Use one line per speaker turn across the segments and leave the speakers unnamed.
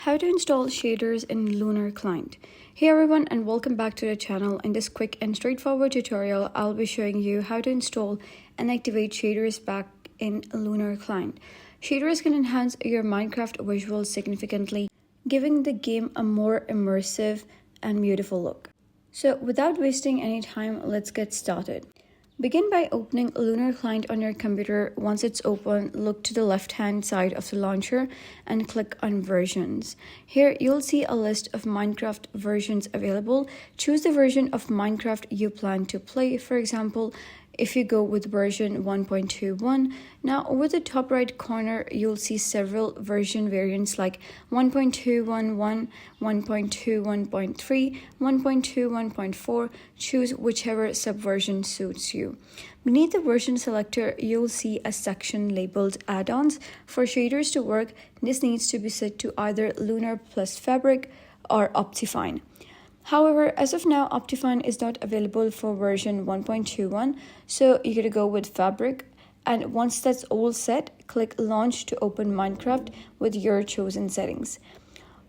How to install shaders in Lunar Client. Hey everyone, and welcome back to the channel. In this quick and straightforward tutorial, I'll be showing you how to install and activate shaders back in Lunar Client. Shaders can enhance your Minecraft visuals significantly, giving the game a more immersive and beautiful look. So without wasting any time, let's get started. Begin by opening Lunar Client on your computer. Once it's open, look to the left-hand side of the launcher and click on Versions. Here, you'll see a list of Minecraft versions available. Choose the version of Minecraft you plan to play. For example, if you go with version 1.21, now over the top right corner, you'll see several version variants like 1.211, 1.21.3, 1.21.4. Choose whichever subversion suits you. Beneath the version selector, you'll see a section labeled Add-ons. For shaders to work, this needs to be set to either Lunar plus Fabric or Optifine. However, as of now, Optifine is not available for version 1.21, so you gotta go with Fabric. And once that's all set, click Launch to open Minecraft with your chosen settings.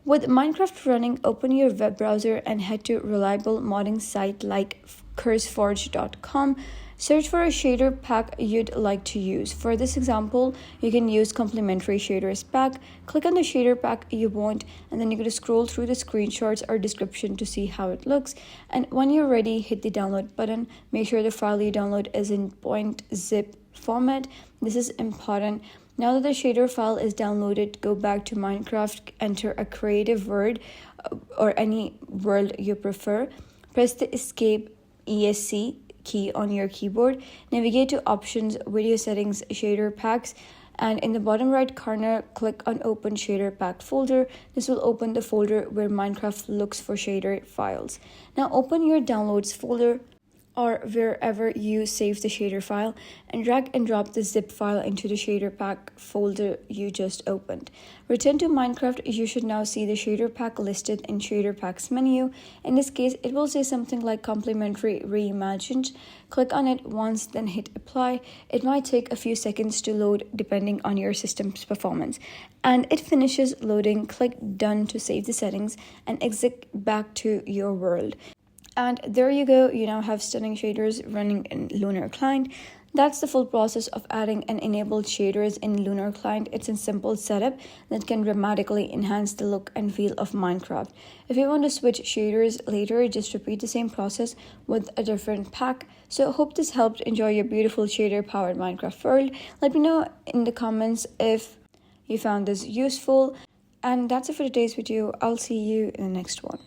With Minecraft running, open your web browser and head to reliable modding site like curseforge.com. Search for a shader pack you'd like to use. For this example, you can use complimentary shaders pack. Click on the shader pack you want, and then you're going to scroll through the screenshots or description to see how it looks. And when you're ready, hit the download button. Make sure the file you download is in .zip format. This is important. Now that the shader file is downloaded, go back to Minecraft, enter a creative word or any world you prefer. Press the Escape ESC key on your keyboard. Navigate to Options, Video Settings, Shader Packs, and in the bottom right corner, click on Open Shader Pack folder. This will open the folder where Minecraft looks for shader files. Now open your Downloads folder or wherever you save the shader file and drag and drop the zip file into the shader pack folder you just opened. Return to Minecraft. You should now see the shader pack listed in shader packs menu. In this case, it will say something like complimentary reimagined. Click on it once, then hit apply. It might take a few seconds to load depending on your system's performance. And it finishes loading. Click done to save the settings and exit back to your world. And there you go, you now have stunning shaders running in Lunar Client. That's the full process of adding and enabled shaders in Lunar Client. It's a simple setup that can dramatically enhance the look and feel of Minecraft. If you want to switch shaders later, just repeat the same process with a different pack. So hope this helped. Enjoy your beautiful shader-powered Minecraft world. Let me know in the comments if you found this useful. And that's it for today's video. I'll see you in the next one.